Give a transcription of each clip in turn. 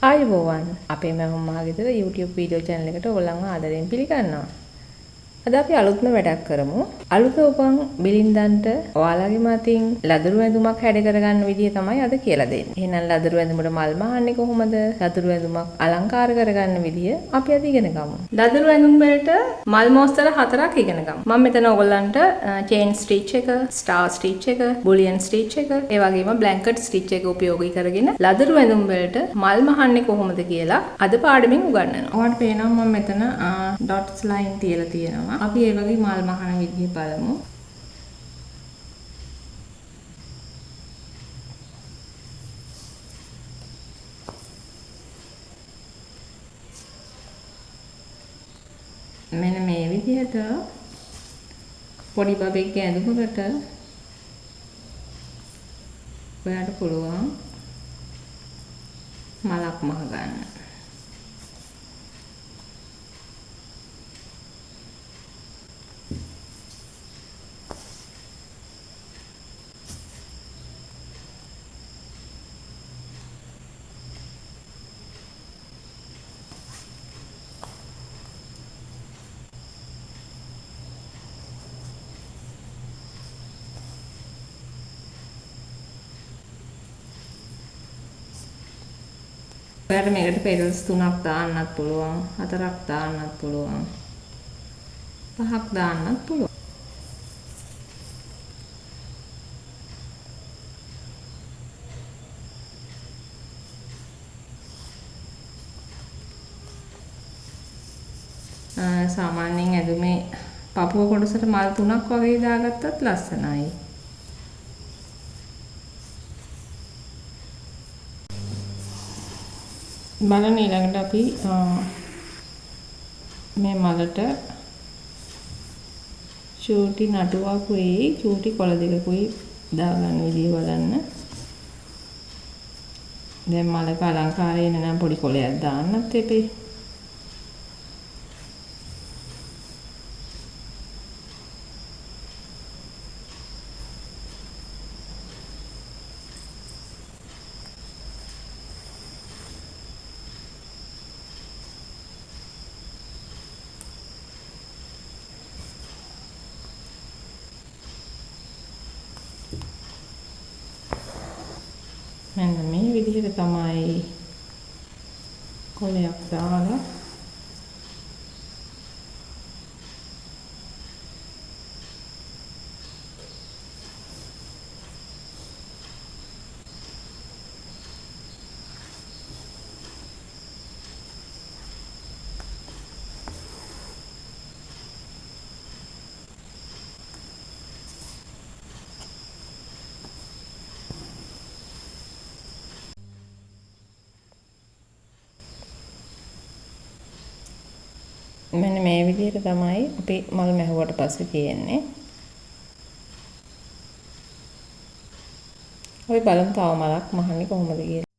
ආයුබෝවන් අපේ මම මහගෙදර YouTube වීඩියෝ channel එකට ඔයගොල්ලන්ව ආදරෙන් පිළිගන්නවා. අද අපි අලුත්ම වැඩක් කරමු. අලුත උපන් බිලින්දන්ට ඔයාලගේම අතින් ලදරු ඇඳුමක් හැඩ කරගන්න විදිය තමයි අද කියලා දෙන්නේ. එහෙනම් ලදරු ඇඳුමට මල් මහන්නේ කොහොමද? ලදරු ඇඳුමක් අලංකාර කරගන්න විදිය අපි අද ඉගෙන ගමු. ලදරු ඇඳුම් වලට මල් මෝස්තර 4ක් ඉගෙන ගමු. මම මෙතන ඔයගොල්ලන්ට චේන් ස්ටිච් එක, ස්ටාර් ස්ටිච් එක, බුලියන් ස්ටිච් එක, ඒ වගේම බ්ලැන්කට් ස්ටිච් එක උපයෝගී කරගෙන ලදරු ඇඳුම් වලට මල් මහන්නේ කොහොමද කියලා අද පාඩමින් උගන්වනවා. ඔයාලට පේනවා මම මෙතන ඩොට්ස් ලයින් තියලා තියෙනවා. අපි ඒ වගේ මල් මහන විදිහ බලමු. මෙන්න මේ විදිහට පොඩි බබෙක්ගේ ඇඳුමකට ඔයාලට පුළුවන් මලක් මහ ගන්න. ඔයාලට මේකට පෙරල්ස් 3ක් දාන්නත් පුළුවන්, 4ක් දාන්නත් පුළුවන්, 5ක් දාන්නත් පුළුවන්. සාමාන්‍යයෙන් ඇඳුමේ පපුව කොටසට මල් 3ක් වගේ දාගත්තත් ලස්සනයි. බලන්න ඊළඟට අපි මේ මලට චූටි නටුවකුයි චූටි කොළ දෙකකුයි දාගන්න විදිය බලන්න. දැන් මලක අලංකාරය එන නම් පොඩි කොළයක් දාන්නත් එපේ. මෙන්න මේ විදිහට තමයි කොලයක් දාලා මෙන්න මේ විදිහට තමයි අපි මල් මැහුවට පස්සේ තියෙන්නේ. අපි බලමු තව මලක් මහන්නේ කොහොමද කියලා.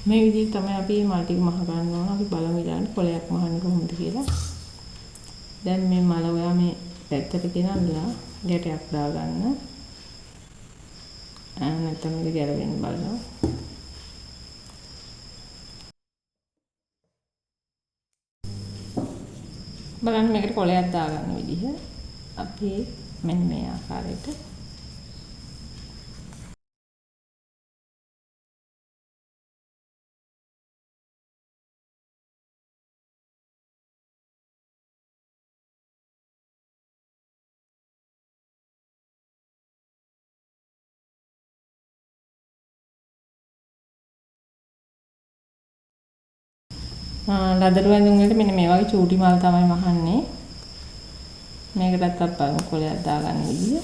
මේ විදිහට තමයි අපි මල් ටික මහ ගන්න ඕන. අපි බලමු ඊළඟට කොලයක් මහන්නේ කොහොමද කියලා. දැන් මේ මල ඔයා මේ පැත්තට ගෙනල්ලා ගැටයක් දාගන්න. නැත්නම් මේක ගැලවෙන්න බලනවා. බලන්න මේකට කොලයක් දාගන්න විදිහ. අපි මෙන්න මේ ආකාරයට ලදරු ඇඳුම් වලට මෙන්න මේ වගේ චූටි මල් තමයි වහන්නේ. මේකටත් අප්පා කොලයක් දාගන්න විදිය.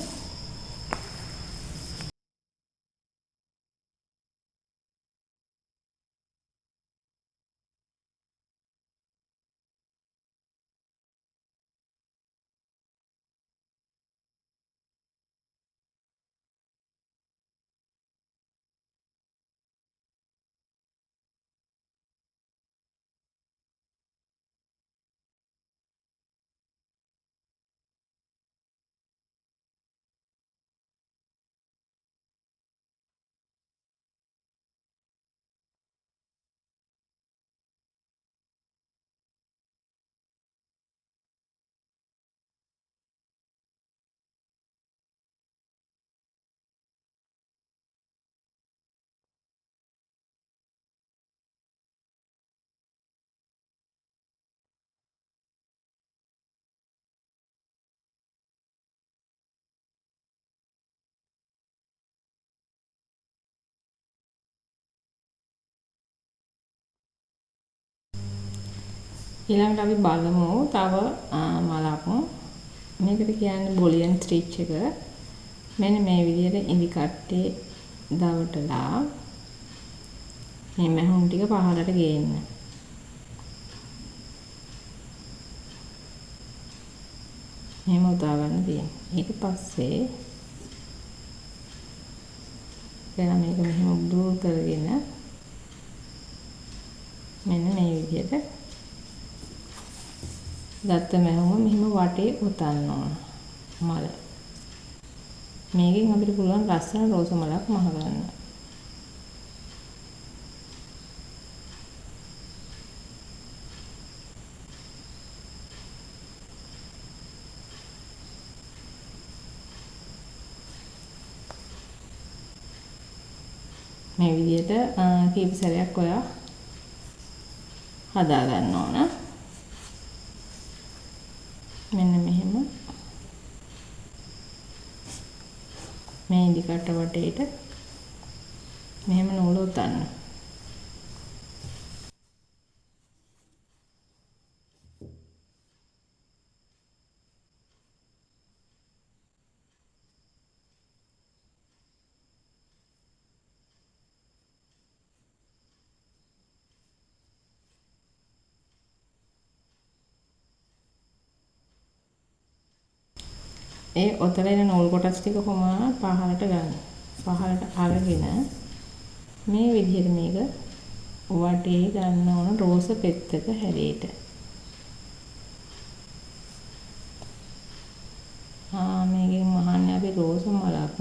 ඊළඟට අපි බලමු තව මලක්. මේකට කියන්නේ බොලියන් ස්ටිච් එක. මෙන්න මේ විදිහට ඉදි කට්ටේ දවටලා මේ මැහුම් ටික පහළට ගේන්න. මෙහෙම උදා ගන්න තියෙනවා. ඊට පස්සේ එයා මේක මෙහෙම උඩු කරගෙන මෙන්න මේ විදිහට ගත්ත මැහුම මෙහෙම වටේ උතන්න ඕන මල. මේකෙන් අපිට පුළුවන් ලස්සන රෝස මලක් මහ ගන්න. මේ විදිහට කීප සැරයක් ඔයා හදා ගන්න ඕන. මෙන්න මෙහෙම මේ ඉදි කට වටේට මෙහෙම නූල උතන්න. ඒ ඔතලෙන නූල් කොටස් ටික කොහොමද පහළට ගන්න. පහළට අරගෙන මේ විදිහට මේක වටේ ගන්න ඕන රෝස පෙත්තක හැරේට. මේකෙන් මහන්නේ අපි රෝස මලක්.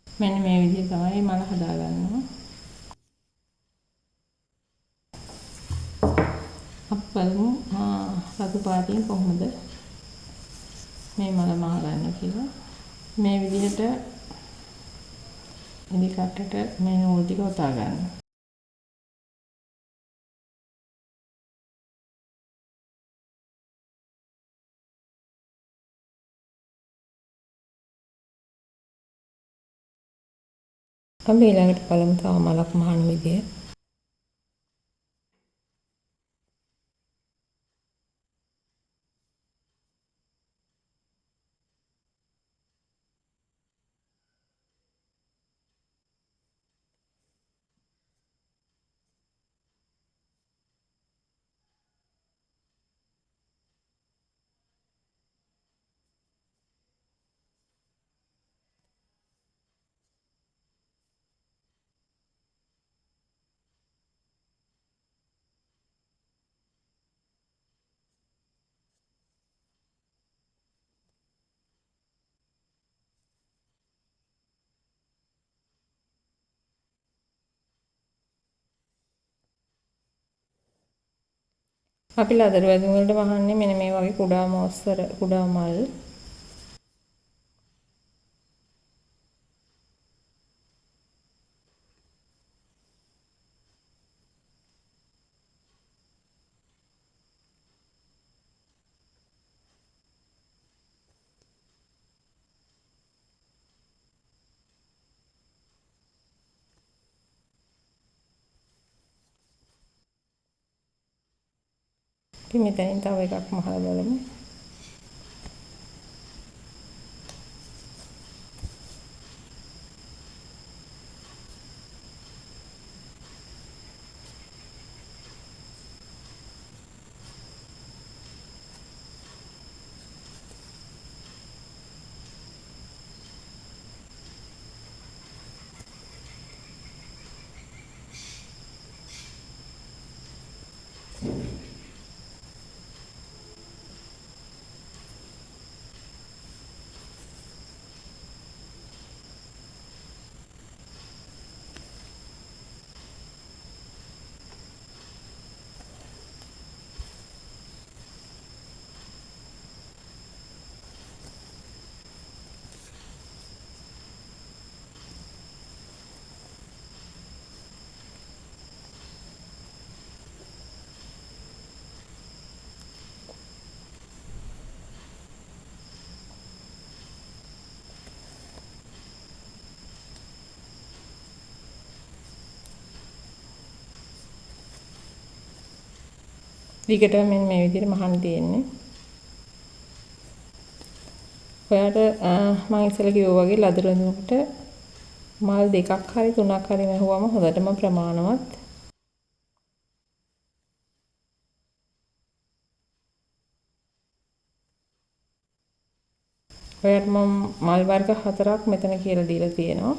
මෙන්න මේ විදිහට තමයි මල හදා ගන්නවා. අප්පලු රතු පාටින් කොහොමද මේ මල මහ ගන්න කියලා. මේ විදිහට ඉදි කටට මේ නූල් ටික උතා ගන්න. අපි ඊළඟට බලමු තව මලක් මහන විදිය. අපි ලදරු වැදුම් වලට වහන්නේ මෙන්න මේ වගේ කුඩා මොස්තර කුඩා මල්. අපි මෙතනින් තව එකක් මහලා බලමු. දිගටම මෙන්න මේ විදිහට මහන්න තියෙන්නේ. ඔයාට මම ඉස්සෙල්ලා කිව්වා වගේ ලදරු වැදුමකට මල් දෙකක් හරි තුනක් හරි මැහුවම හොඳටම ප්‍රමාණවත්. ඔයාට මම මල් වර්ග 4ක් මෙතන කියලා දීලා තියෙනවා.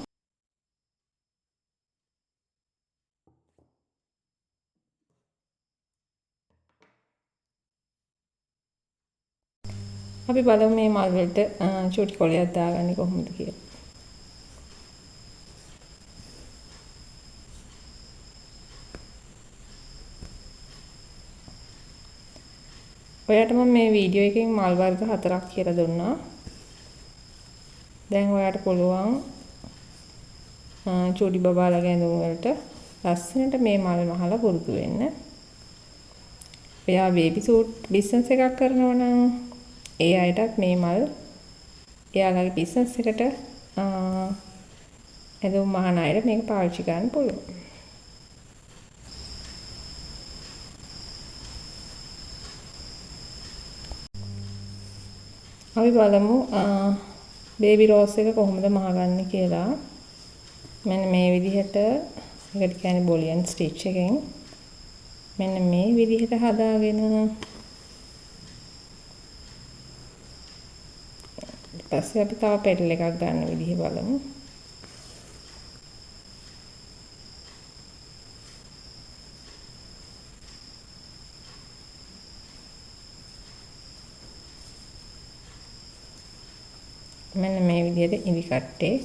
අපි බලමු මේ මල් වලට චූටි කොළයක් දාගන්නේ කොහොමද කියලා. ඔයාට මම මේ වීඩියෝ එකෙන් මල් වර්ග 4ක් කියලා දුන්නා. දැන් ඔයාට පුළුවන් චූටි බබාලා ඇඳුම් වලට ලස්සනට මේ මල් මහලා පුරුදු වෙන්න. ඔයා බේබි සූට් බිස්නස් එකක් කරනවා නම් ඒ අයටත් මේ මල් එයාලගේ බිස්නස් එකට ඇඳුම් මහන අයට මේක පාවිච්චි කරන්න පුළුවන්. අපි බලමු බේබි රෝස් එක කොහොමද මහගන්නේ කියලා. මෙන්න මේ විදිහට ඒකට කියන්නේ බොලියන් ස්ටිච් එකෙන් මෙන්න මේ විදිහට හදාගෙන ඊපස්සේ අපි තව පෙටල් එකක් ගන්න විදිහ බලමු. මෙන්න මේ විදිහට ඉදි කට්ටේ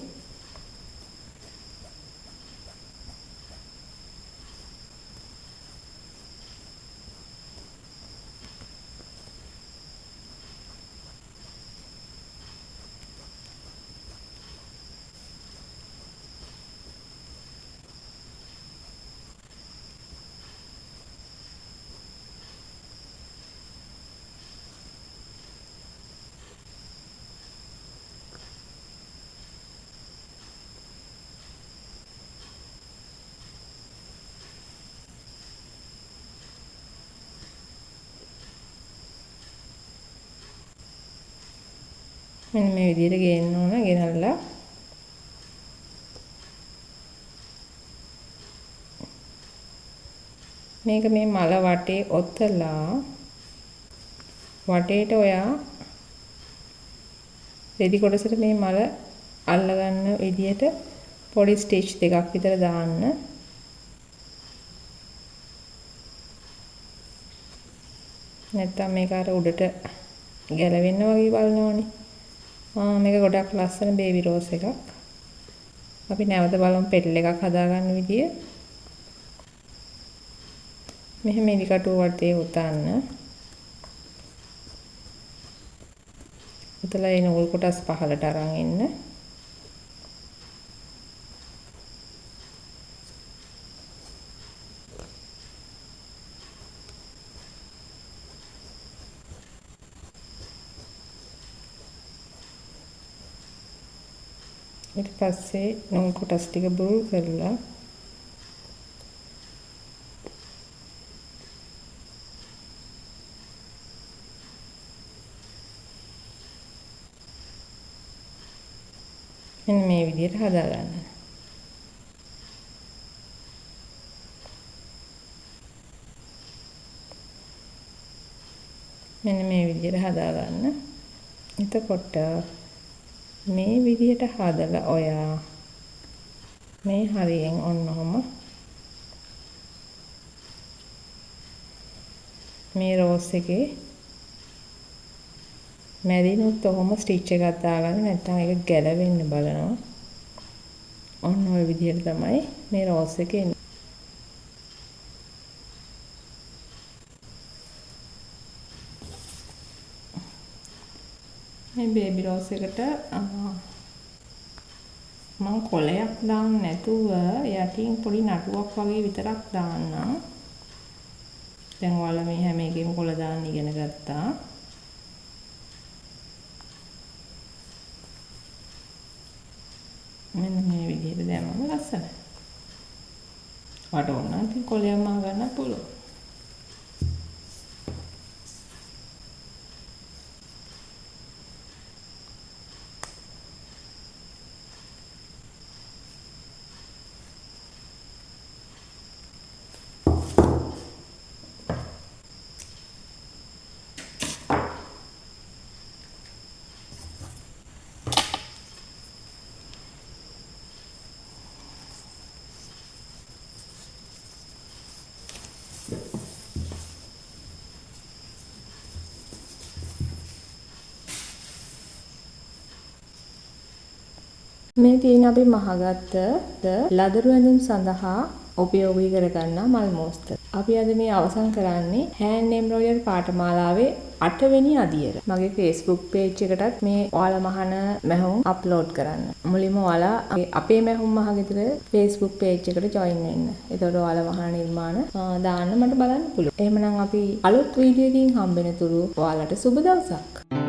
මෙන්න මේ විදිහට ගේන්න ඕන. ගෙනල්ලා මේක මේ මල වටේ ඔත්තලා වටේට ඔයා රෙදි කොටසට මේ මල අල්ලගන්න විදිහට පොඩි ස්ටිච් දෙකක් විතර දාන්න. නැත්තම් මේක අර උඩට ගැලවෙන්න වගේ බලනවනේ. මේක ගොඩක් ලස්සන බේබි රෝස් එකක්. අපි නැවත බලමු පෙටල් එකක් හදාගන්න විදිය. මෙහෙම ඉදිකටුව වටේ උතන්න. උතලා ඒ නූල් කොටස් පහලට අරන් එන්න. ඊට පස්සේ නූල් කොටස් ටික බුරුල් කරලා මෙන්න මේ විදිහට හදාගන්න. මෙන්න මේ විදිහට හදාගන්න. එතකොට මේ විදිහට හදලා ඔයා මේ හරියෙන් ඔන්නෝම මේ රෝස් එකේ මැදිනුත් ඔහොම ස්ටිච් එකක් දාගන්න. නැත්නම් ඒක ගැලවෙන්න බලනවා. ඔන්න ඔය විදිහට තමයි මේ රෝස් එකේ එන්නේ. මේ බේබි රෝස් එකට මම කොලයක් දාන්න නැතුව යටින් පොඩි නටුවක් වගේ විතරක් දාන්නම්. දැන් ඔයාලා මේ හැම එකෙම කොල දාන්න ඉගෙන ගත්තා. මෙන්න මේ විදිහට දැම්මම ලස්සනයි. වට ඕන නම් ඉතින් කොලයක් මා ගන්න පුළුවන්. මේ තියෙන අපි මහගත්ත ලදරු ඇඳුම් සඳහා උපයෝගී කරගන්නා මල් මෝස්තර. අපි අද මේ අවසන් කරන්නේ hand embroidery පාඨමාලාවේ 8 වෙනි අදියර. මගේ Facebook page එකටත් මේ ඔයාලා මහන මැහුම් අප්ලෝඩ් කරන්න. මුලින්ම ඔයාලා අපේ මැහුම් මහගෙදර Facebook page එකට join වෙන්න. එතකොට ඔයාලා මහන නිර්මාණ දාන්න මට බලන්න පුළුවන්. එහෙමනම් අපි අලුත් වීඩියෝ එකකින් හම්බෙන තුරු ඔයාලට සුබ දවසක්.